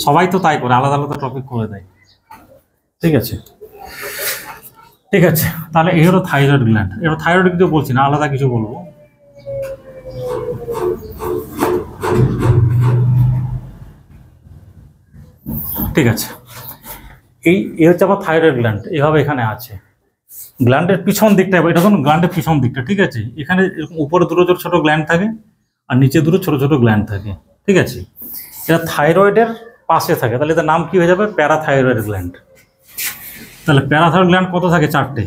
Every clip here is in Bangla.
সবাই তো তাই করে, আলাদা আলাদা টপিক করে দেয়। ঠিক আছে, ঠিক আছে, তাহলে এই হলো থাইরয়েড গ্ল্যান্ড। এবার থাইরয়েড কিছু বলছি না, আলাদা কিছু বলবো। ঠিক আছে, এই হচ্ছে আমার থাইরয়েড গ্ল্যান্ড, এইভাবে এখানে আছে। গ্ল্যান্ডের পিছন দিকটা, এটা ধরুন গ্ল্যান্ডের পিছন দিকটা, ঠিক আছে। এখানে এরকম উপরে দুটো ছোট ছোট গ্ল্যান্ড থাকে আর নিচে দুটো ছোট ছোট গ্ল্যান্ড থাকে, ঠিক আছে। এটা থাইরয়েডের পাশে থাকে, তাহলে এটার নাম কি হয়ে যাবে? Parathyroid gland. তাহলে প্যারাথাইরয়েড গ্ল্যান্ড কত থাকে? 4টে।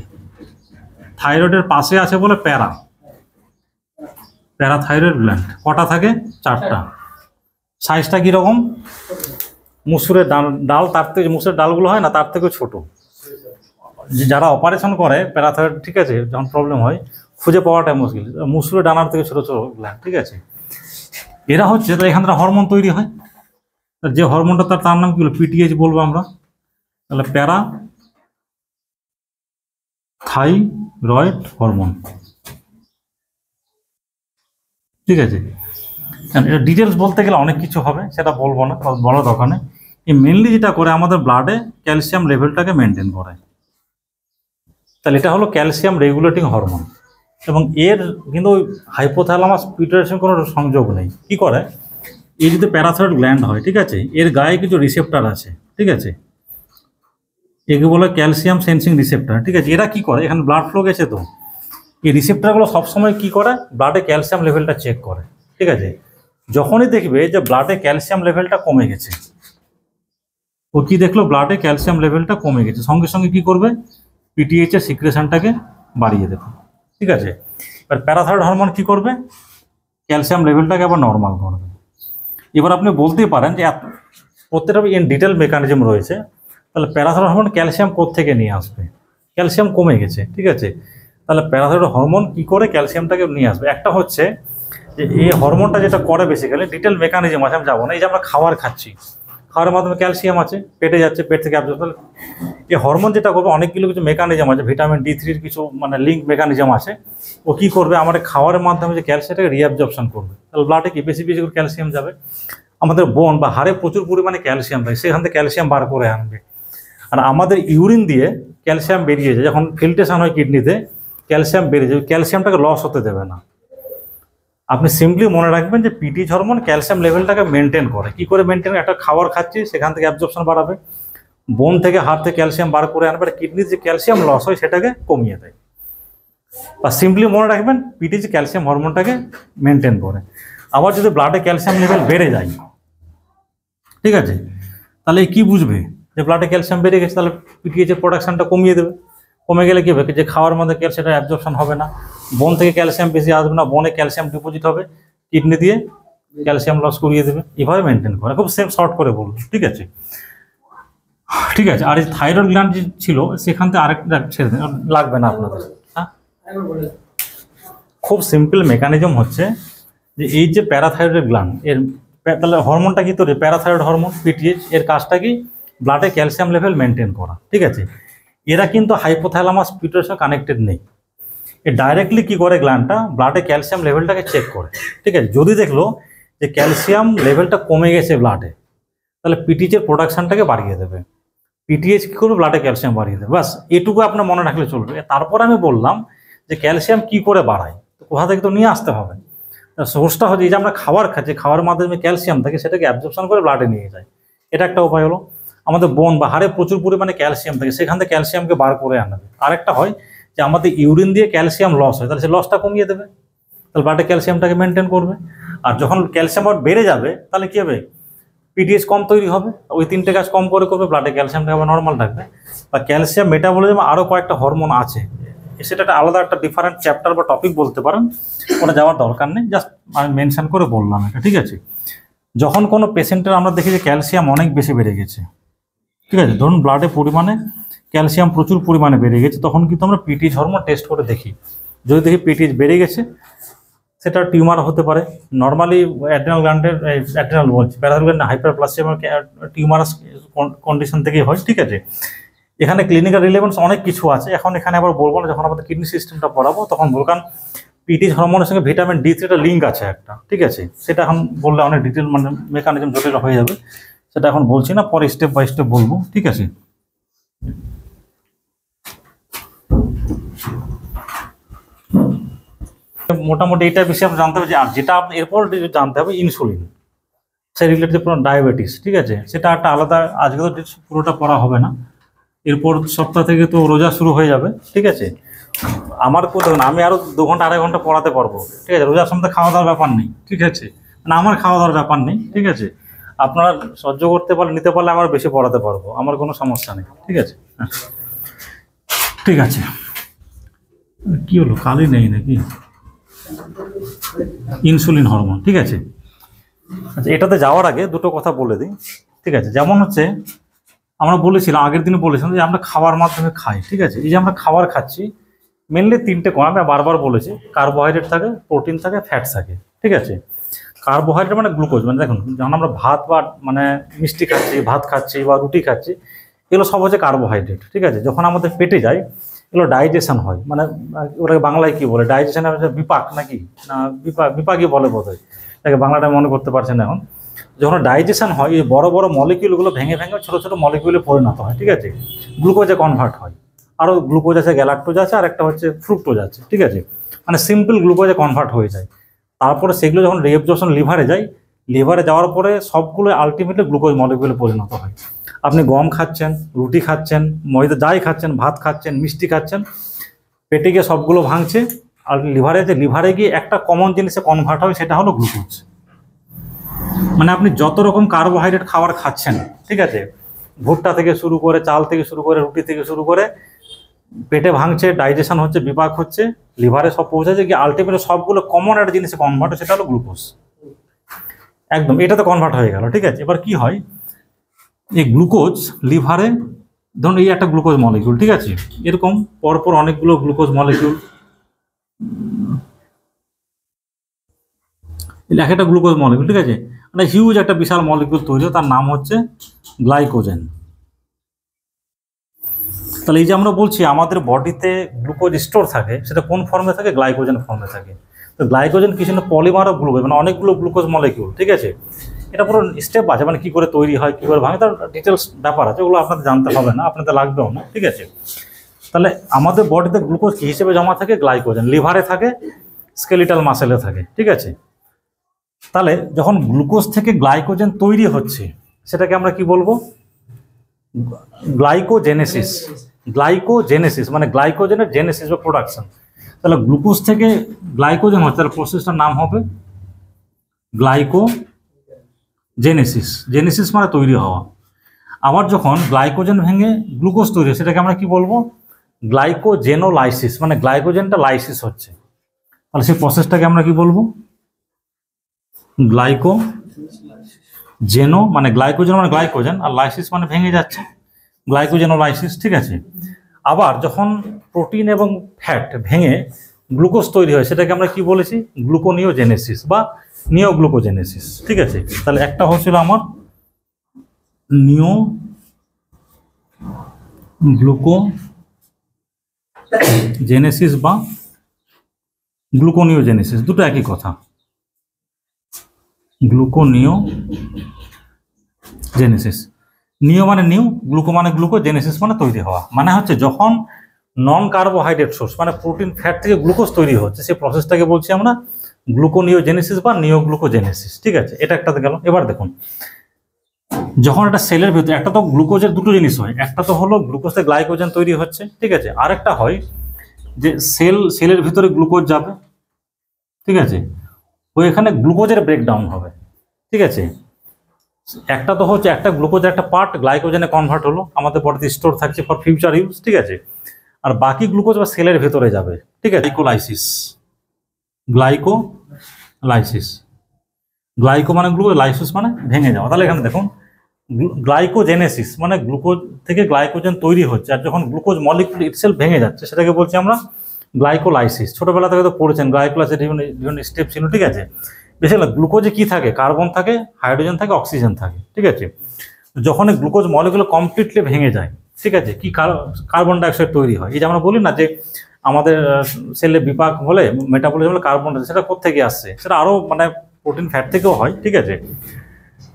থাইরয়েডের পাশে আছে বলে প্যারাথাইরয়েড গ্ল্যান্ড কটা থাকে? 4টা। সাইজটা কীরকম? মুসুরের ডাল, তার থেকে মুসুরের ডালগুলো হয় না, তার থেকেও ছোট। যারা অপারেশন করে প্যারাথাইরয়েড, ঠিক আছে, যখন প্রবলেম হয় খুঁজে পাওয়াটা মুশকিল, মুসুরের ডানার থেকে ছোট ছোট গ্ল্যান্ড, ঠিক আছে। এরা হচ্ছে, তো এখান থেকে হরমোন তৈরি হয়, যে হরমোনটা তার নাম কি হলো? পিটিএইচ বলবো আমরা। তাহলে প্যারা থাইরয়েড হরমোন, ঠিক আছে। এটা ডিটেলস বলতে গেলে অনেক কিছু হবে, সেটা বলবো না, বলার দরকার নেই। এই মেনলি যেটা করে আমাদের ব্লাডে ক্যালসিয়াম লেভেলটাকে মেনটেন করে। তাহলে এটা হলো ক্যালসিয়াম রেগুলেটিং হরমোন, এবং এর কিন্তু হাইপোথ্যালামাস পিটুইটারির কোনো সংযোগ নেই। কি করে? এই যদি প্যারাথাইরয়েড গ্ল্যান্ড হয়, ঠিক আছে, এর গায়ে কিছু রিসেপ্টার আছে, ঠিক আছে, একে বলে ক্যালসিয়াম সেন্সিং রিসেপ্টার, ঠিক আছে। এরা কি করে? এখানে ব্লাড ফ্লো গেছে, তো এই রিসেপ্টারগুলো সবসময় কি করে? ব্লাডে ক্যালসিয়াম লেভেলটা চেক করে, ঠিক আছে। যখনই দেখবে যে ব্লাডে ক্যালসিয়াম লেভেলটা কমে গেছে, ও কি দেখলো? ব্লাডে ক্যালসিয়াম লেভেলটা কমে গেছে, সঙ্গে সঙ্গে কি করবে? পিটিএইচ এর সিক্রেশনটাকে বাড়িয়ে দেবে, ঠিক আছে। এবার প্যারাথাইরয়েড হরমোন কি করবে? ক্যালসিয়াম লেভেলটাকে আবার নর্মাল করবে। এবার আপনি বলতেই পারেন যে প্রত্যেকটা ইন ডিটেল মেকানিজম রয়েছে, তাহলে প্যারাথাইরয়েড হরমোন ক্যালসিয়াম কোত্থেকে নিয়ে আসবে? ক্যালসিয়াম কমে গেছে, ঠিক আছে। তাহলে প্যারাথাইরয়েড হরমোন কি করে ক্যালসিয়ামটাকে নিয়ে আসবে? একটা হচ্ছে যে এই হরমোনটা যেটা করে, বেসিক্যালি ডিটেল মেকানিজম আছে, আমি যাবো না। এই যে আমরা খাবার খাচ্ছি, খাওয়ার মাধ্যমে ক্যালসিয়াম আছে, পেটে যাচ্ছে, পেট থেকে অ্যাবজর্ব। এই হরমোন যেটা করবে, অনেকগুলো কিছু মেকানিজম আছে, ভিটামিন D3-র কিছু মানে লিঙ্ক মেকানিজম আছে। ও কি করবে? আমাদের খাওয়ারের মাধ্যমে যে ক্যালসিয়ামটাকে রিঅ্যাবজর্পশন করবে, তাহলে ব্লাডে কি বেশি বেশি করে ক্যালসিয়াম যাবে। আমাদের বোন বা হাড়ে প্রচুর পরিমাণে ক্যালসিয়াম থাকে, সেখান থেকে ক্যালসিয়াম বার করে আনবে। আর আমাদের ইউরিন দিয়ে ক্যালসিয়াম বেরিয়ে যায়, যখন ফিল্ট্রেশন হয় কিডনিতে, ক্যালসিয়াম বেরিয়ে যাবে, ক্যালসিয়ামটাকে লস হতে দেবে না। আপনি সিম্পলি মনে রাখবেন যে পিটিএইচ হরমোন ক্যালসিয়াম লেভেলটাকে মেনটেন করে। কি করে মেনটেন? একটা খাবার খাচ্ছি, সেখান থেকে অ্যাবজর্পশন বাড়াবে, বোন থেকে হাড় থেকে ক্যালসিয়াম বার করে আনবে, কিডনির যে ক্যালসিয়াম লস হয় সেটাকে কমিয়ে দেয়। বা সিম্পলি মনে রাখবেন পিটিএইচ ক্যালসিয়াম হরমোনটাকে মেনটেন করে। আবার যদি ব্লাডে ক্যালসিয়াম লেভেল বেড়ে যায়, ঠিক আছে, তাহলে কি বুঝবে? যে ব্লাডে ক্যালসিয়াম বেড়ে গেছে, তাহলে পিটিএইচ এর প্রোডাকশনটা কমিয়ে দেবে। কমে গেলে কি হবে? যে খাওয়ার মধ্যে ক্যালসিয়াম অ্যাবজর্পশন হবে না, বোন থেকে ক্যালসিয়াম বেশি আসবে না, বোনে ক্যালসিয়াম ডিপোজিট হবে, কিডনি দিয়ে ক্যালসিয়াম লস করিয়ে দেবে। এভাবে মেনটেন করে, খুব সেম শর্ট করে বলবো, ঠিক আছে, ঠিক আছে। আর এই থাইরয়েড গ্ল্যান্ড যে ছিল, সেখান থেকে আরেকটা ছেড়ে দেন, লাগবে না আপনাদের। হ্যাঁ, খুব সিম্পল মেকানিজম হচ্ছে যে এই যে প্যারাথাইরয়েড গ্ল্যান্ড, এর তাহলে হরমোনটা কি তৈরি? প্যারাথাইরয়েড হরমোন পিটিএইচ, এর কাজটা কি? ব্লাডে ক্যালসিয়াম লেভেল মেনটেন করা, ঠিক আছে। এরা কিন্তু হাইপোথ্যালামাস পিটুইটারির সাথে কানেক্টেড নেই। এ ডাইরেক্টলি কি করে? গ্ল্যান্ডটা ব্লাডে ক্যালসিয়াম লেভেলটাকে চেক করে, ঠিক আছে। যদি দেখলো যে ক্যালসিয়াম লেভেলটা কমে গেছে ব্লাডে, তাহলে পিটিএইচ এর প্রোডাকশনটাকে বাড়িয়ে দেবে। পিটিএইচ কি করবে? ব্লাডে ক্যালসিয়াম বাড়িয়ে দেবে, বাস এটুকু আপনার মনে রাখলে চলবে। তারপর আমি বললাম যে ক্যালসিয়াম কি করে বাড়ায়, তো কোথা থেকে তো নিয়ে আসতে হবে। সোর্সটা হচ্ছে এই যে আমরা খাবার খাচ্ছি, খাওয়ার মাধ্যমে ক্যালসিয়াম থাকে, সেটাকে অ্যাবজর্পশন করে ব্লাডে নিয়ে যায়, এটা একটা উপায় হলো। আমাদের বোন বা হাড়ে প্রচুর পরিমাণে ক্যালসিয়াম থাকে, সেখান থেকে ক্যালসিয়ামকে বার করে আনবে। আরেকটা হয় যে আমাদের ইউরিন দিয়ে ক্যালসিয়াম লস হয়, তাহলে সে লসটা কমিয়ে দেবে, তাহলে ব্লাডে ক্যালসিয়ামটাকে মেনটেন করবে। আর যখন ক্যালসিয়াম বেড়ে যাবে, তাহলে কি হবে? পিটিএইচ কম তৈরি হবে, ওই 3টে কাজ কম করে করবে, ব্লাডে ক্যালসিয়ামটা আবার নর্মাল থাকবে। বা ক্যালসিয়াম মেটাবলিজম আরও কয়েকটা হরমোন আছে, সেটা একটা আলাদা একটা ডিফারেন্ট চ্যাপ্টার বা টপিক বলতে পারেন, ওটা যাওয়ার দরকার নেই, জাস্ট আমি মেনশন করে বললাম এটা, ঠিক আছে। যখন কোনো পেশেন্টের আমরা দেখি যে ক্যালসিয়াম অনেক বেশি বেড়ে গেছে, ঠিক আছে, ধরুন ব্লাডে পরিমাণে ক্যালসিয়াম প্রচুর পরিমাণে বেড়ে গেছে, তখন কিন্তু আমরা পিটিএইচ হরমোন টেস্ট করে দেখি। যদি দেখি পিটিএইচ বেড়ে গেছে, সেটা টিউমার হতে পারে। নর্মালি অ্যাড্রেনাল গ্ল্যান্ডের, অ্যাড্রেনাল বলছি, প্যারাথাইরয়েড হাইপারপ্লাসিয়া টিউমারাস কন্ডিশন থেকেই হয়, ঠিক আছে। এখানে ক্লিনিক্যাল রিলেভেন্স অনেক কিছু আছে, এখন এখানে আবার বলবো না, যখন আমাদের কিডনি সিস্টেমটা পড়াবো তখন বলবো। কারণ পিটি হরমোনের সঙ্গে ভিটামিন ডি থ্রি লিঙ্ক আছে একটা, ঠিক আছে, সেটা এখন বললে অনেক ডিটেল মানে মেকানিজম জটিল হয়ে যাবে, সেটা এখন বলছি না, পরে স্টেপ বাই স্টেপ বলবো, ঠিক আছে। মোটামুটি এটা বেশি আপনি জানতে হবে। যে আর যেটা আপনি এরপর জানতে হবে ইনসুলিন, সে রিলেটেড পুরো ডায়াবেটিস, ঠিক আছে, সেটা একটা আলাদা, আজকে তো পুরোটা পড়া হবে না, এরপর সপ্তাহ থেকে তো রোজা শুরু হয়ে যাবে, ঠিক আছে। আমার দেখুন আমি আরও 2 ঘন্টা 2.5 ঘন্টা পড়াতে পারবো, ঠিক আছে, রোজার সময় খাওয়া দাওয়ার ব্যাপার নেই, ঠিক আছে, মানে আমার খাওয়া দাওয়ার ব্যাপার নেই, ঠিক আছে, আপনারা সহ্য করতে পারলে নিতে পারলে আমার বেশি পড়াতে পারবো, আমার কোনো সমস্যা নেই, ঠিক আছে। ঠিক আছে, কি হলো কালই নেই নাকি, ইনসুলিন হরমোন, ঠিক আছে। আচ্ছা, এটাতে যাওয়ার আগে দুটো কথা বলে দিই, ঠিক আছে। যেমন হচ্ছে আমরা বলেছিলাম, আগের দিনে বলেছিলাম যে আমরা খাবার মাধ্যমে খাই, ঠিক আছে। এই যে আমরা খাবার খাচ্ছি মেনলি 3টে কোণ, আমি বারবার বলেছি, কার্বোহাইড্রেট থাকে, প্রোটিন থাকে, ফ্যাটস থাকে, ঠিক আছে। কার্বোহাইড্রেট মানে গ্লুকোজ, মানে দেখুন যখন আমরা ভাত বা মানে মিষ্টি খাচ্ছি, ভাত খাচ্ছি বা রুটি খাচ্ছি, এগুলো সব হচ্ছে কার্বোহাইড্রেট, ঠিক আছে। যখন আমাদের পেটে যায় এগুলো ডাইজেশন হয়, মানে ওটাকে বাংলায় কি বলে, ডাইজেশনের বিপাক নাকি না বিপাকই বলে বোধ হয়, তাকে বাংলাটা মনে করতে পারছেন এখন। যখন ডাইজেশন হয় এই বড় বড় মলিকিউলগুলো ভেঙে ভেঙে ছোটো ছোটো মলিকিউলে পরিণত হয়, ঠিক আছে, গ্লুকোজে কনভার্ট হয়। আরও গ্লুকোজ আছে, গ্যালাক্টোজ আছে, আর একটা হচ্ছে ফ্রুক্টোজ আছে, ঠিক আছে, মানে সিম্পল গ্লুকোজে কনভার্ট হয়ে যায়। তারপরে সেগুলো যখন রিঅ্যাবজর্পশন লিভারে যায়, লিভারে যাওয়ার পরে সবগুলো আলটিমেটলি গ্লুকোজ মলিকিউলে পরিণত হয়। আপনি গম খাচ্ছেন, রুটি খাচ্ছেন, ময়দা যাই খাচ্ছেন, ভাত খাচ্ছেন, মিষ্টি খাচ্ছেন, পেটে গিয়ে সবগুলো ভাঙছে, আর লিভারে গিয়ে একটা কমন জিনিসে কনভার্ট হয়, সেটা হলো গ্লুকোজ। মানে আপনি যত রকম কার্বোহাইড্রেট খাবার খাচ্ছেন, ঠিক আছে, ভুট্টা থেকে শুরু করে, চাল থেকে শুরু করে, রুটি থেকে শুরু করে, পেটে ভাঙছে, ডাইজেশন হচ্ছে, বিপাক হচ্ছে, লিভারে সব পৌঁছাচ্ছে, গিয়ে আলটিমেটলি সবগুলো কমন একটা জিনিসে কনভার্ট হয়, সেটা হলো গ্লুকোজ। একদম এটাতে কনভার্ট হয়ে গেল, ঠিক আছে। এবার কি হয়, এই গ্লুকোজ লিভারে, ধরুন এই একটা গ্লুকোজ মলিকিউল, ঠিক আছে, এরকম পরপর অনেকগুলো গ্লুকোজ মলিকিউল, এক একটা গ্লুকোজ মলিকিউল, ঠিক আছে, মানে হিউজ একটা বিশাল মলিকিউল তৈরি হয়, তার নাম হচ্ছে গ্লাইকোজেন। তাহলে এই যে আমরা বলছি আমাদের বডিতে গ্লুকোজ স্টোর থাকে, সেটা কোন ফর্মে থাকে, গ্লাইকোজেন ফর্মে থাকে। তো গ্লাইকোজেন কিছু না পলিমার অফ গ্লুকোজ, মানে অনেকগুলো গ্লুকোজ মলিকিউল, ঠিক আছে। এটা পুরো স্টেপ আছে, মানে কী করে তৈরি হয়, কী করে ভাঙে, তার ডিটেলস ব্যাপার আছে, ওগুলো আপনাদের জানতে হবে না, আপনাদের লাগবেও না, ঠিক আছে। তাহলে আমাদের বডিতে গ্লুকোজ কী হিসেবে জমা থাকে, গ্লাইকোজেন, লিভারে থাকে, স্কেলিটাল মাসেলে থাকে, ঠিক আছে। তাহলে যখন গ্লুকোজ থেকে গ্লাইকোজেন তৈরি হচ্ছে, সেটাকে আমরা কি বলবো, গ্লাইকোজেনেসিস। গ্লাইকোজেনেসিস মানে গ্লাইকোজেনের জেনেসিস বা প্রোডাকশন। তাহলে গ্লুকোজ থেকে গ্লাইকোজেন হচ্ছে, তার প্রসেসটার নাম হবে গ্লাইকোজেনেসিস। জেনেসিস মানে তৈরি হওয়া। আবার যখন গ্লাইকোজেন ভেঙে গ্লুকোজ তৈরি হয়, সেটাকে আমরা কি বলবো, গ্লাইকোজেনোলাইসিস, মানে গ্লাইকোজেনটা লাইসিস হচ্ছে। তাহলে সেই প্রসেসটাকে আমরা কি বলবো, গ্লাইকোজেনো, মানে গ্লাইকোজেন মানে গ্লাইকোজেন, আর লাইসিস মানে ভেঙে যাচ্ছে, গ্লাইকোজেনোলাইসিস, ঠিক আছে। আবার যখন প্রোটিন এবং ফ্যাট ভেঙে গ্লুকোজ তৈরি হয়, সেটাকে আমরা কি বলেছি, গ্লুকোনিওজেনেসিস বা নিওগ্লুকোজেনেসিস, ঠিক আছে। তাহলে একটা হচ্ছিল আমার নিওগ্লুকোজেনেসিস বা গ্লুকোনিওজেনেসিস, দুটো একই কথা, গ্লুকোনিওজেনেসিস। নিও মানে নিউ, গ্লুকো মানে গ্লুকো, জেনেসিস মানে তৈরি হওয়া, মানে হচ্ছে যখন নন কার্বোহাইড্রেট সোর্স মানে প্রোটিন ফ্যাট থেকে গ্লুকোজ তৈরি হচ্ছে, সেই প্রসেসটাকে বলছি আমরা গ্লুকোনিওজেনেসিস বা নিওগ্লুকোজেনেসিস, ঠিক আছে। এটা একটাতে গেল। এবার দেখুন, যখন একটা সেলের ভিতরে, একটা তো গ্লুকোজের দুটো জিনিস হয়, একটা তো হলো গ্লুকোজ থেকে গ্লাইকোজেন তৈরি হচ্ছে, ঠিক আছে, আরেকটা হয় যে সেলের ভিতরে গ্লুকোজ যাবে, ঠিক আছে, ওই এখানে গ্লুকোজের ব্রেকডাউন হবে, ঠিক আছে। একটা তো হচ্ছে একটা গ্লুকোজের একটা পার্ট গ্লাইকোজেনে কনভার্ট হলো, আমাদের বডিতে স্টোর থাকছে ফর ফিউচার ইউজ, ঠিক আছে, আর বাকি গ্লুকোজ বা সেলের ভেতরে যাবে, ঠিক আছে। গ্লাইকোলাইসিস, গ্লাইকো মানে গ্লুকোজ, লাইসিস মানে ভেঙে যাওয়া। তাহলে এখানে দেখুন, গ্লাইকোজেনেসিস মানে গ্লুকোজ থেকে গ্লাইকোজেন তৈরি হচ্ছে, আর যখন গ্লুকোজ মলিকিউল ইটসেলফ ভেঙে যাচ্ছে, সেটাকে বলছি আমরা গ্লাইকোলাইসিস। ছোটবেলা থেকে তো পড়েছেন, গ্লাইকোলাইসিস বিভিন্ন স্টেপ ছিল, ঠিক আছে। বেশিরভাগ গ্লুকোজে কি থাকে, কার্বন থাকে, হাইড্রোজেন থাকে, অক্সিজেন থাকে, ঠিক আছে। যখন এই গ্লুকোজ মলিকিউল কমপ্লিটলি ভেঙে যায়, ঠিক আছে, কি কার্বন ডাইঅক্সাইড তৈরি হয়। এই যে আমরা বলি না যে আমাদের সেলে বিপাক হলে মেটাবলিজম হলে কার্বন সেটা কোত্থেকে আসছে, সেটা আরও মানে প্রোটিন ফ্যাট থেকেও হয়, ঠিক আছে।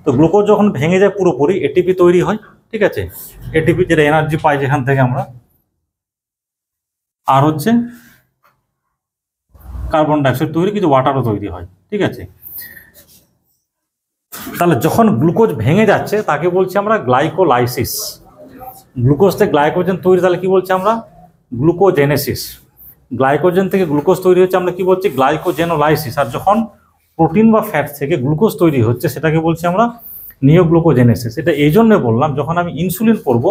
তো গ্লুকোজ যখন ভেঙে যায় পুরোপুরি এটিপি তৈরি হয়, ঠিক আছে। এটিপি যেটা এনার্জি পাই যেখান থেকে আমরা, আর হচ্ছে কার্বন ডাইঅক্সাইড তৈরি, কিছু ওয়াটারও তৈরি হয়, ঠিক আছে। তাহলে যখন গ্লুকোজ ভেঙে যাচ্ছে তাকে বলছি আমরা গ্লাইকোলাইসিস। গ্লুকোজ থেকে গ্লাইকোজেন তৈরি, তাহলে কি বলছি আমরা গ্লুকোজেনেসিস। গ্লাইকোজেন থেকে গ্লুকোজ তৈরি হচ্ছে আমরা কি বলছি গ্লাইকোজেনোলাইসিস। আর যখন প্রোটিন বা ফ্যাট থেকে গ্লুকোজ তৈরি হচ্ছে সেটাকে বলছি আমরা নিওগ্লুকোজেনেসিস। এটা এই জন্য বললাম যখন আমি ইনসুলিন করব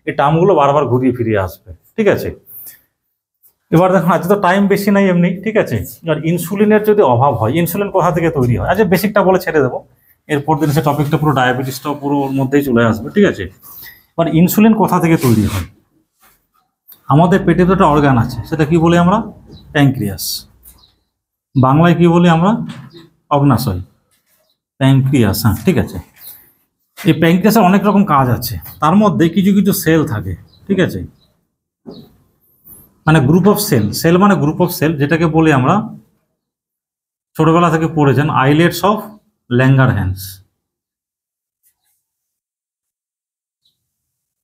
এই টার্মগুলো বারবার ঘুরিয়ে ফিরিয়ে আসবে, ঠিক আছে। এবার দেখুন আজকে তো টাইম বেশি নাই এমনি, ঠিক আছে। আর ইনসুলিনের যদি অভাব হয়, ইনসুলিন কোথা থেকে তৈরি হয়, আচ্ছা বেসিকটা বলে ছেড়ে দেবো, এরপর দিন সে টপিকটা পুরো ডায়াবেটিসটাও পুরো ওর মধ্যেই চলে আসবে, ঠিক আছে। এবার ইনসুলিন কোথা থেকে তৈরি হয়, আমাদের পেটে তো একটা অর্গান আছে, সেটা কি বলি আমরা প্যানক্রিয়াস, বাংলায় কি বলি আমরা অগ্নাশয়, প্যানক্রিয়াস, হ্যাঁ ঠিক আছে। এই প্যানক্রিয়াসের অনেক রকম কাজ আছে, তার মধ্যে কিছু কিছু সেল থাকে, ঠিক আছে, মানে গ্রুপ অফ সেল। সেল মানে গ্রুপ অফ সেল, যেটাকে বলি আমরা ছোটবেলা থেকে পড়েছেন islets of Langerhans.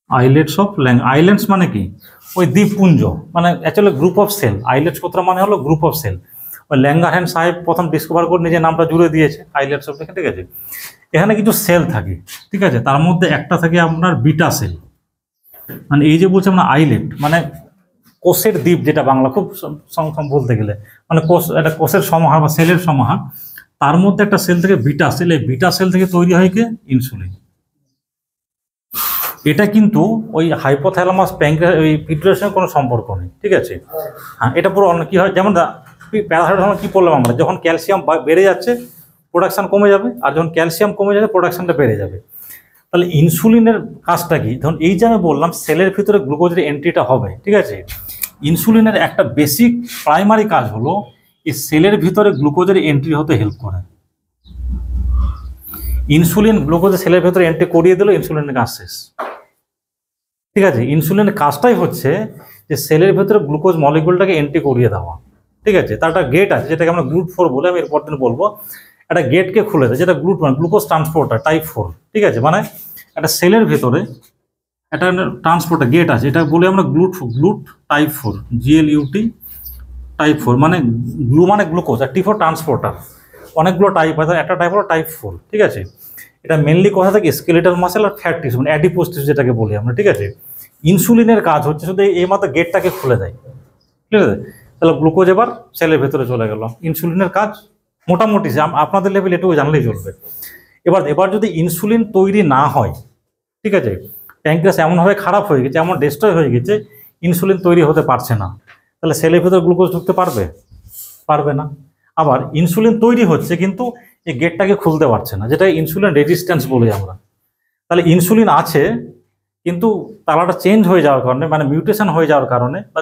Islets of islands মানে কি ওই দ্বীপপুঞ্জ, মানে actually group of cell. Islets কোথাও মানে হলো গ্রুপ অফ সেল। ওই ল্যাঙ্গারহ্যান্স সাহেব প্রথম ডিসকভার করে নিজের নামটা জুড়ে দিয়েছে আইলেটস অফ, ঠিক আছে। এখানে কিছু সেল থাকে, ঠিক আছে, তার মধ্যে একটা থাকে আপনার বিটা সেল। মানে এই যে বলছি আমরা আইলেট মানে কোষের দ্বীপ, যেটা বাংলা খুব বলতে গেলে মানে কোষ, একটা কোষের সমাহার বা সেলের সমাহার, তার মধ্যে একটা সেল থেকে বিটা সেল। এই বিটা সেল থেকে তৈরি হয় কি ইনসুলিন। এটা কিন্তু ওই হাইপোথ্যালামাস প্যানক্রিয়াস ওই পিটুইটারির সঙ্গে কোনো সম্পর্ক নেই, ঠিক আছে। হ্যাঁ এটা পুরো অন্য কি হয়, যেমন প্যারাথাইরয়েড কি বললাম আমরা, যখন ক্যালসিয়াম বেড়ে যাচ্ছে প্রোডাকশন কমে যাবে, আর যখন ক্যালসিয়াম কমে যাবে প্রোডাকশনটা বেড়ে যাবে। তাহলে ইনসুলিনের কাজটা কি, ধরুন এই যে আমি বললাম সেলের ভিতরে গ্লুকোজের এন্ট্রিটা হবে, ঠিক আছে। ইনসুলিনের একটা বেসিক প্রাইমারি কাজ হলো এই সেলের ভিতরে গ্লুকোজের এন্ট্রি হতে হেল্প করে। ইনসুলিন গ্লুকোজের সেলের ভিতরে এন্ট্রি করিয়ে দিল, ইনসুলিনের কাজ শেষ, ঠিক আছে। ইনসুলিনের কাজটাই হচ্ছে যে সেলের ভেতরে গ্লুকোজ মলিকুলটাকে এন্ট্রি করিয়ে দেওয়া, ঠিক আছে। তার একটা গেট আছে যেটাকে আমরা GLUT4 বলে, আমি এরপর দিন বলবো। একটা গেটকে খুলে দেয় যেটা গ্লুকোজ ট্রান্সপোর্টার টাইপ 4, ঠিক আছে। মানে একটা সেলের ভেতরে একটা ট্রান্সপোর্টার গেট আছে, এটা বলে আমরা গ্লুট টাইপ 4, GLUT টাইপ 4, মানে গ্লু মানে গ্লুকোজ আর T4 ট্রান্সপোর্টার। অনেকগুলো টাইপ আছে, একটা টাইপ হলো টাইপ 4, ঠিক আছে। এটা মেনলি কোথা থেকে স্কেলেটাল মাসেল আর ফ্যাট টিস্যু মানে অ্যাডিপোজ টিস্যু যেটাকে বলি আমরা, ঠিক আছে। ইনসুলিনের কাজ হচ্ছে শুধু এই মাত্র গেটটাকে খুলে দেয়, ঠিক আছে। তাহলে গ্লুকোজ এবার সেলের ভেতরে চলে গেল। ইনসুলিনের কাজ মোটামুটি আপনাদের লেভেল এটুকু জানলেই চলবে। এবার যদি ইনসুলিন তৈরি না হয়, ঠিক আছে, প্যানক্রিয়াস এমনভাবে খারাপ হয়ে গেছে, এমন ডিস্ট্রয় হয়ে গেছে, ইনসুলিন তৈরি হতে পারছে না, তাহলে সেলের ভেতরে গ্লুকোজ ঢুকতে পারবে না। আবার ইনসুলিন তৈরি হচ্ছে কিন্তু এই গেটটাকে খুলতে পারছে না, যেটা ইনসুলিন রেজিস্ট্যান্স বলি আমরা। তাহলে ইনসুলিন আছে কিন্তু তালাটা চেঞ্জ হয়ে যাওয়ার কারণে, মানে মিউটেশন হয়ে যাওয়ার কারণে বা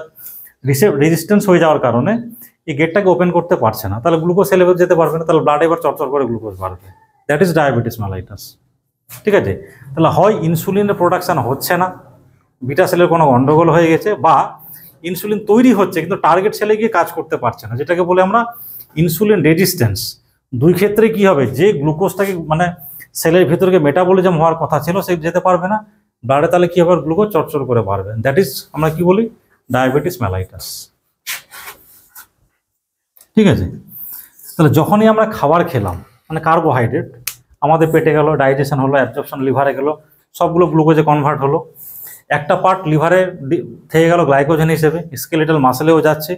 রেজিস্ট্যান্স হয়ে যাওয়ার কারণে এই গেটটাকে ওপেন করতে পারছে না, তাহলে গ্লুকোজ সেলে যেতে পারবে না, তাহলে ব্লাড এবার চরচর করে গ্লুকোজ বাড়বে। দ্যাট ইজ ডায়াবেটিস মেলাইটাস, ঠিক আছে। তাহলে হয় ইনসুলিনের প্রোডাকশন হচ্ছে না, বিটা সেলের কোনো গন্ডগোল হয়ে গেছে, বা ইনসুলিন তৈরি হচ্ছে কিন্তু টার্গেট সেলে গিয়ে কাজ করতে পারছে না, যেটাকে বলে আমরা ইনসুলিন রেজিস্ট্যান্স। দুই ক্ষেত্রে কি হবে, যে গ্লুকোজটাকে মানে সেলের ভিতরে মেটাবলিজম হওয়ার কথা ছিল সে যেতে পারবে না ব্লাডে, তাহলে কি হবে গ্লুকোজ চরচর করে বাড়বে। দ্যাট ইজ আমরা কি বলি ডায়াবেটিস মেলাইটাস, ঠিক আছে। তাহলে যখনই আমরা খাবার খেলাম মানে কার্বোহাইড্রেট আমাদের পেটে গেল, ডাইজেশন হলো, অ্যাবজর্পশন লিভারে গেল, সবগুলো গ্লুকোজে কনভার্ট হলো। একটা পার্ট লিভারে থেকে গেল গ্লাইকোজেন হিসেবে, স্কেলেটাল মাসেলেও যাচ্ছে।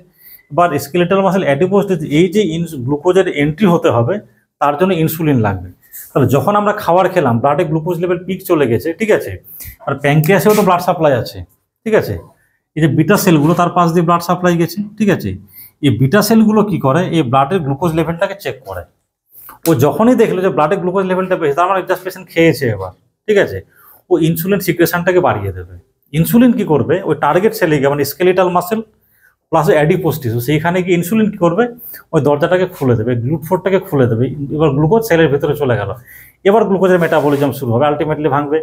এবার স্কেলেটাল মাসেল অ্যাডিপোজ এই যে গ্লুকোজের এন্ট্রি হতে হবে তার জন্য ইনসুলিন লাগবে। তাহলে যখন আমরা খাবার খেলাম ব্লাডে গ্লুকোজ লেভেল পিক চলে গেছে, ঠিক আছে, আর প্যানক্রিয়াসেও তো ব্লাড সাপ্লাই আছে, ঠিক আছে। এই যে বিটা সেলগুলো তার পাশ দিয়ে ব্লাড সাপ্লাই গেছে, ঠিক আছে। এই বিটা সেলগুলো কি করে, এই ব্লাডের গ্লুকোজ লেভেলটাকে চেক করে। ও যখনই দেখলো যে ব্লাডের গ্লুকোজ লেভেলটা বেশি, তার মানে জাস্ট পেশেন্ট খেয়েছে এবার, ঠিক আছে, ও ইনসুলিন সিক্রেশনটাকে বাড়িয়ে দেবে। ইনসুলিন কি করবে, ওই টার্গেট সেলে গিয়ে মানে skeletal muscle plus adipose tissue সেইখানে গিয়ে ইনসুলিন কি করবে, ওই দরজাটাকে খুলে দেবে, GLUT4টাকে খুলে দেবে। এবার গ্লুকোজ সেলের ভেতরে চলে গেল, এবার গ্লুকোজের মেটাবলিজম শুরু হবে, আলটিমেটলি ভাঙবে,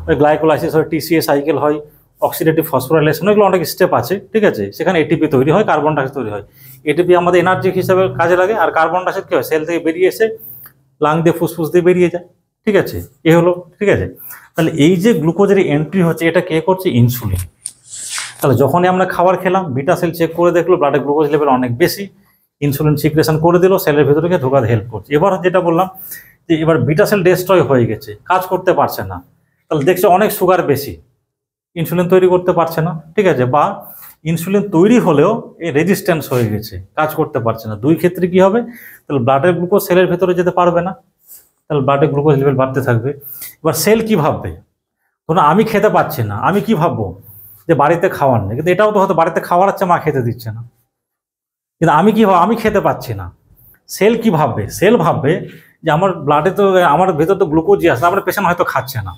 ওই গ্লাইকোলাইসিস হয়, TCA সাইকেল হয়, অক্সিডেটিভ ফসফোরাইলেশন, এগুলো অনেক স্টেপ আছে, ঠিক আছে। সেখানে এটিপি তৈরি হয়, কার্বন ডাইঅক্সাইড তৈরি হয়। এটিপি আমাদের এনার্জি হিসাবে কাজে লাগে, আর কার্বন ডাইঅক্সাইড কি হয়, সেল থেকে বেরিয়ে এসে লাং দিয়ে ফুসফুস দিয়ে বেরিয়ে যায়, ঠিক আছে। এ হলো, ঠিক আছে। তাহলে এই যে গ্লুকোজের এন্ট্রি হচ্ছে, এটা কে করছে? ইনসুলিন। তাহলে যখনই আমরা খাবার খেলাম, বিটা সেল চেক করে দেখলো ব্লাডে গ্লুকোজ লেভেল অনেক বেশি, ইনসুলিন সিক্রেশন করে দিল, সেলের ভেতরে গিয়ে ঢোকাতে হেল্প করছে। এবার যেটা বললাম যে এবার বিটা সেল ডিস্ট্রয় হয়ে গেছে, কাজ করতে পারছে না, তাহলে দেখছে অনেক সুগার বেশি, ইনসুলিন তৈরি করতে পারছে না, ঠিক আছে। বা ইনসুলিন তৈরি হলেও এই রেজিস্ট্যান্স হয়ে গেছে, কাজ করতে পারছে না। দুই ক্ষেত্রে কি হবে? তাহলে ব্লাডের গ্লুকোজ সেলের ভেতরে যেতে পারবে না, তাহলে ব্লাডে গ্লুকোজ লেভেল বাড়তে থাকবে। এবার সেল কি ভাববে? ধরুন আমি খেতে পাচ্ছি না, আমি কি ভাববো? যে বাড়িতে খাওয়ার নেই, কিন্তু এটাও তো হয়তো বাড়িতে খাওয়ার আছে, মা খেতে দিচ্ছে না, কিন্তু আমি কি ভাব, আমি খেতে পাচ্ছি না। সেল কি ভাববে? সেল ভাববে যে আমার ব্লাডে তো, আমার ভেতর তো গ্লুকোজই আসছে, আমার পেশেন্ট হয়তো খাচ্ছে না।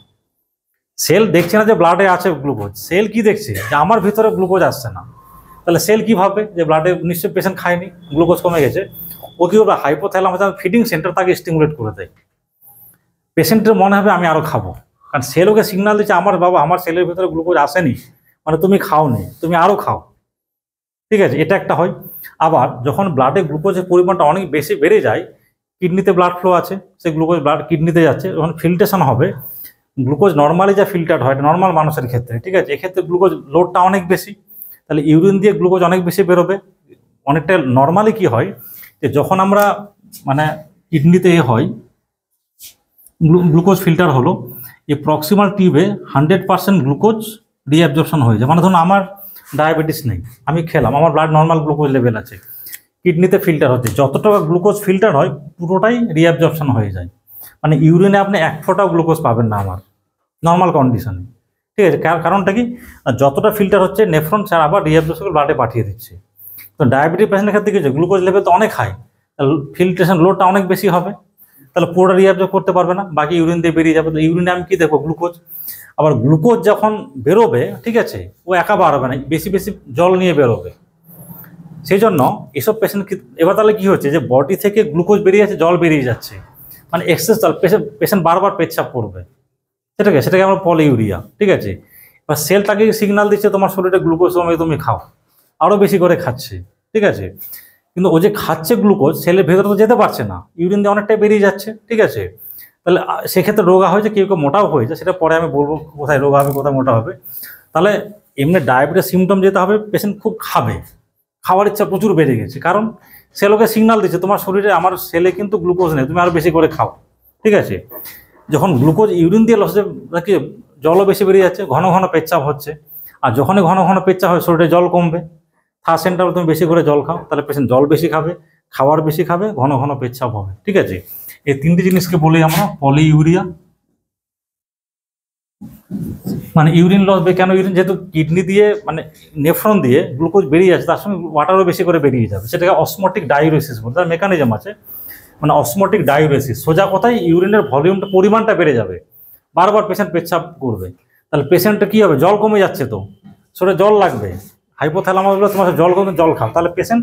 সেল দেখছে না যে ব্লাডে আছে গ্লুকোজ, সেল কি দেখছে? যে আমার ভিতরে গ্লুকোজ আসছে না। তাহলে সেল কি ভাববে? যে ব্লাডে নিশ্চয়ই পেশেন্ট খায়নি, গ্লুকোজ কমে গেছে। ও কি করবে? হাইপোথ্যালামাস ফিডিং সেন্টার তাকে স্টিমুলেট করে দেয়। পেশেন্টের মনে হবে আমি আরো খাবো, কারণ সেল ওকে সিগন্যাল দিচ্ছে আমার বাবা, আমার সেলের ভিতরে গ্লুকোজ আসেনি, মানে তুমি খাওনি, তুমি আরো খাও, ঠিক আছে। এটা একটা হয়। আবার যখন ব্লাডে গ্লুকোজের পরিমাণটা অনেক বেশি বেড়ে যায়, কিডনিতে ব্লাড ফ্লো আছে, সেই গ্লুকোজ ব্লাড কিডনিতে যাচ্ছে, যখন ফিল্ট্রেশন হবে, গ্লুকোজ নর্মালি যা ফিল্টার হয় নর্মাল মানুষের ক্ষেত্রে, ঠিক আছে, এক্ষেত্রে গ্লুকোজ লোডটা অনেক বেশি, তাহলে ইউরিন দিয়ে গ্লুকোজ অনেক বেশি বেরোবে। অনেকটা নর্মালি কি হয় যে যখন আমরা মানে কিডনিতে হয় গ্লুকোজ ফিল্টার হলো, এই প্রক্সিমাল টিউবে 100% গ্লুকোজ রিঅ্যাবজর্পশন হয়ে যায়। মানে ধরুন আমার ডায়াবেটিস নেই, আমি খেলাম, আমার ব্লাড নর্মাল গ্লুকোজ লেভেল আছে, কিডনিতে ফিল্টার হচ্ছে, যতটা গ্লুকোজ ফিল্টার হয় পুরোটাই রিঅ্যাবজর্পশন হয়ে যায়। মানে ইউরিনে আপনি এক ফোঁটাও গ্লুকোজ পাবেন না আমার নর্মাল কন্ডিশনে, ঠিক আছে। কারণটা কি? যতটা ফিল্টার হচ্ছে নেফ্রন ছাড়া আবার রিঅ্যাবজর্পশন ব্লাডে পাঠিয়ে দিচ্ছে। তো ডায়াবেটিস পেশেন্টের ক্ষেত্রে কিছু গ্লুকোজ লেভেল তো অনেক হাই, ফিল্ট্রেশন লোডটা অনেক বেশি হবে, তাহলে পুরোটা রিঅ্যাবজর্ব করতে পারবে না, বাকি ইউরিন দিয়ে বেরিয়ে যাবে। তো ইউরিনে আমি কি দেখবো? গ্লুকোজ। আবার গ্লুকোজ যখন বেরোবে, ঠিক আছে, ও একা বাড়বে না, বেশি বেশি জল নিয়ে বেরোবে। সেই জন্য এসব পেশেন্ট এবার তাহলে কি হচ্ছে যে বডি থেকে গ্লুকোজ বেরিয়ে যাচ্ছে, জল বেরিয়ে যাচ্ছে, মানে এক্সেস জল, পেশেন্ট বারবার পেচ্ছাপ করবে, সেটাকে আমরা পলিউরিয়া, ঠিক আছে। এবার সেলটাকে সিগন্যাল দিচ্ছে তোমার শরীরে গ্লুকোজ কমে, তুমি খাও, আরও বেশি করে খাচ্ছে, ঠিক আছে। কিন্তু ও যে খাচ্ছে গ্লুকোজ, সেলের ভেতরে তো যেতে পারছে না, ইউরিন দিয়ে অনেকটাই বেরিয়ে যাচ্ছে, ঠিক আছে। তাহলে সেক্ষেত্রে রোগা হয়েছে, কেউ কেউ মোটাও হয়েছে, সেটা পরে আমি বলবো কোথায় রোগা হবে, কোথায় মোটা হবে। তাহলে এমনি ডায়াবেটিস সিমটম যেতে হবে, পেশেন্ট খুব খাবে, খাওয়ার ইচ্ছা প্রচুর বেড়ে গেছে, কারণ সেলকে সিগন্যাল দিচ্ছে তোমার শরীরে, আমার সেলে কিন্তু গ্লুকোজ নেই, তুমি আরও বেশি করে খাও, ঠিক আছে। যখন গ্লুকোজ ইউরিন দিয়ে লসে নাকি জলও বেশি বেরিয়ে যাচ্ছে, ঘন ঘন পেচ্ছাপ হচ্ছে, আর যখনই ঘন ঘন পেচ্ছাপ হয় শরীরে জল কমবে, থার্ড সেন্টার তুমি বেশি করে জল খাও, তাহলে পেশেন্ট জল বেশি খাবে, খাওয়ার বেশি খাবে, ঘন ঘন পেচ্ছাপ হবে, ঠিক আছে। এই তিনটি জিনিসকে বলি আমরা পলিইউরিয়া। মানে ইউরিন লস, কেন ইউরিন, যেহেতু কিডনি দিয়ে মানে নেফ্রন দিয়ে গ্লুকোজ বেরিয়ে যাচ্ছে, তার সঙ্গে ওয়াটারও বেশি করে বেরিয়ে যাবে, সেটাকে অসমোটিক ডাইউরেসিস বলে, তার মেকানিজম আছে, মানে অসমোটিক ডাইউরেসিস। সোজা কথায় ইউরিনের ভলিউমটা, পরিমাণটা বেড়ে যাবে, বারবার পেশেন্ট পেচ্ছাপ করবে, তাহলে পেশেন্টের কী হবে? জল কমে যাচ্ছে, তো শরীরে জল লাগবে, হাইপোথ্যালামাস বলে তোমার জল কমে, জল খাও, তাহলে পেশেন্ট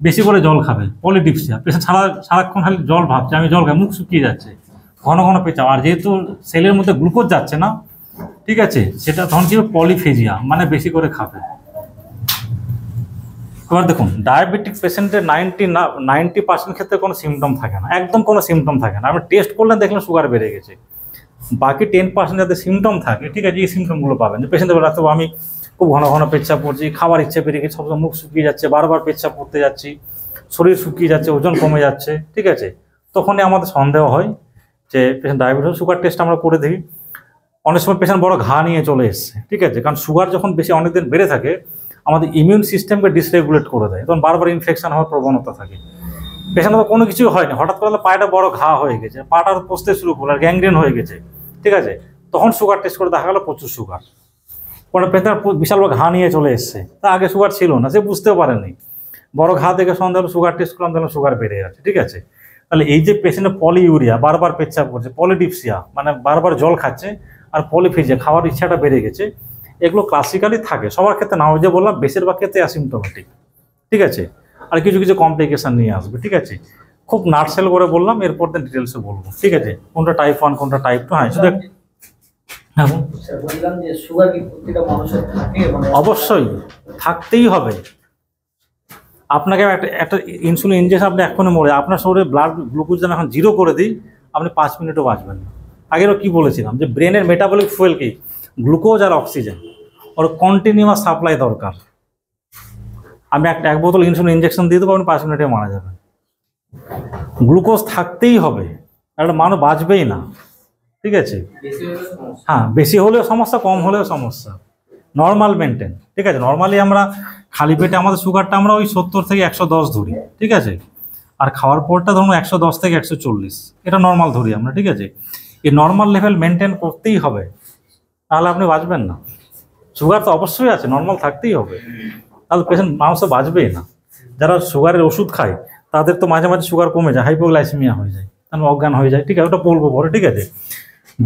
বেশি করে জল খাবে, পলিডিপসিয়া। পেশেন্ট সারাক্ষণ খালি জল ভাবছে, আমি জল খাই, মুখ শুকিয়ে যাচ্ছে, ঘন ঘন পেচ্ছাপ, আর যেহেতু সেলের মধ্যে গ্লুকোজ যাচ্ছে না, ঠিক আছে, সেটা তখন কি হবে? পলিফেজিয়া, মানে বেশি করে খাবে। এবার দেখুন, ডায়াবেটিক পেশেন্টের 90% ক্ষেত্রে কোনো সিমটম থাকে না, একদম কোনো সিমটম থাকে না। আপনি টেস্ট করলেন, দেখলেন সুগার বেড়ে গেছে। বাকি 10% যাতে সিমটম থাকে, ঠিক আছে, এই সিমটমগুলো পাবেন যে পেশেন্টের বলে রাখতে, আমি খুব ঘন ঘন পেচ্ছাপ করছি, খাবার ইচ্ছে বেড়ে গেছে, সবসময় মুখ শুকিয়ে যাচ্ছে, বারবার পেচ্ছাপ করতে যাচ্ছি, শরীর শুকিয়ে যাচ্ছে, ওজন কমে যাচ্ছে, ঠিক আছে, তখনই আমাদের সন্দেহ হয় যে পেশেন্ট ডায়াবেটিস। সুগার টেস্ট আমরা করে দিই, অনেক সময় পেশেন্ট বড় ঘা নিয়ে চলে এসছে, ঠিক আছে, কারণ সুগার যখন বেশি অনেকদিন বেড়ে থাকে আমাদের ইমিউন সিস্টেমকে ডিসরেগুলেট করে দেয়, তখন বারবার ইনফেকশন হওয়ার প্রবণতা থাকে। পেশেন্ট তো কোনো কিছুই হয়নি, হঠাৎ করে পায়েটা বড় ঘা হয়ে গেছে, পাটার পচতে শুরু করলো, আর গ্যাংগ্রেন হয়ে গেছে, ঠিক আছে, তখন সুগার টেস্ট করে দেখা গেলো প্রচুর সুগার। পরে পেশেন্ট বিশাল বড় ঘা নিয়ে চলে এসছে, তা আগে সুগার ছিল না, সে বুঝতেও পারেনি, বড় ঘা দেখে সন্দেহ হলো, সুগার টেস্ট করলাম, তাহলে সুগার বেড়ে যাচ্ছে, ঠিক আছে। তাহলে এই যে পেশেন্টের পলিইউরিয়া, বারবার পেচ্ছাপ করছে, পলিডিপসিয়া মানে বারবার জল খাচ্ছে, আর পলিফেজিয়া, খাওয়ার ইচ্ছাটা বেড়ে গেছে, এগুলো ক্লাসিক্যালি থাকে, সবার ক্ষেত্রে না, যে বললাম বেশিরভাগ ক্ষেত্রে অ্যাসিমটোমেটিক, ঠিক আছে, আর কিছু কিছু কমপ্লিকেশন নিয়ে আসবে, ঠিক আছে। খুব নাটসেল করে বললাম, এরপর ডিটেলসে বলবো, ঠিক আছে, কোনটা টাইপ 1 কোনটা টাইপ 2। হ্যাঁ, শুধু হ্যাঁ স্যার বললাম যে সুগার কি প্রত্যেকটা মানুষের থাকে, মানে অবশ্যই থাকতেই হবে। আপনাকে একটা ইনসুলিন ইনজেকশন আপনি এখনই মরে, আপনার শরীরে ব্লাড গ্লুকোজ যেন এখন 0 করে দিই, আপনি 5 মিনিটও বাঁচবেন না। আগেরও কি বলেছিলাম যে ব্রেনের মেটাবলিক ফুয়েল কি, গ্লুকোজ আর অক্সিজেন, ওর কন্টিনিউয়াস সাপ্লাই দরকার। আমি এক বোতল ইনসুলিন ইনজেকশন দিয়ে দেবো, আপনি 5 মিনিটে মারা যাবেন। গ্লুকোজ থাকতেই হবে, একটা মানুষ বাঁচবেই না। ঠিক আছে, হ্যাঁ বেশি হলেও সমস্যা, কম হলেও সমস্যা, নর্মাল মেনটেন। ঠিক আছে, নর্মালি আমরা খালি পেটে আমাদের সুগারটা আমরা ওই 70 থেকে 110 ধরি। ঠিক আছে, আর খাওয়ার পরটা ধরুন 110 থেকে 140, এটা নর্মাল ধরি আমরা। ঠিক আছে, এই নর্মাল লেভেল মেনটেন করতেই হবে, তাহলে আপনি বাঁচবেন না। সুগার তো অবশ্যই আছে, নর্মাল থাকতেই হবে, তাহলে পেশেন্ট মানুষ তো বাঁচবেই না। যারা সুগারের ওষুধ খায় তাদের তো মাঝে মাঝে সুগার কমে যায়, হাইপোগ্লাইসেমিয়া হয়ে যায়, তাহলে অজ্ঞান হয়ে যায়। ঠিক আছে, ওটা বলবো পরে। ঠিক আছে,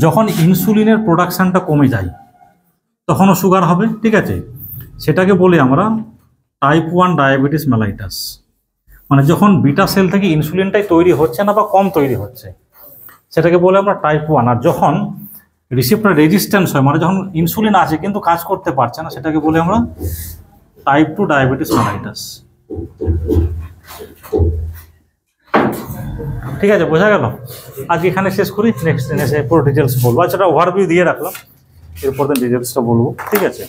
যখন ইনসুলিনের প্রোডাকশানটা কমে যায় তখনও সুগার হবে। ঠিক আছে, সেটাকে বলি আমরা টাইপ 1 ডায়াবেটিস মেলাইটাস। মানে যখন বিটা সেল থেকে ইনসুলিনটাই তৈরি হচ্ছে না বা কম তৈরি হচ্ছে, সেটাকে বলে আমরা টাইপ 1। আর যখন রিসেপ্টর রেজিস্ট্যান্স হয়, মানে যখন ইনসুলিন আছে কিন্তু কাজ করতে পারছে না, সেটাকে বলে আমরা টাইপ 2 ডায়াবেটিস মেলাইটাস। ঠিক আছে, বোঝা গেল? আজকে এখানে শেষ করি, নেক্সট দিন এসে পুরো ডিটেলস বলবো। আচ্ছা, ওভারভিউ দিয়ে রাখলাম, এরপর দিন ডিটেলসটা বলবো। ঠিক আছে।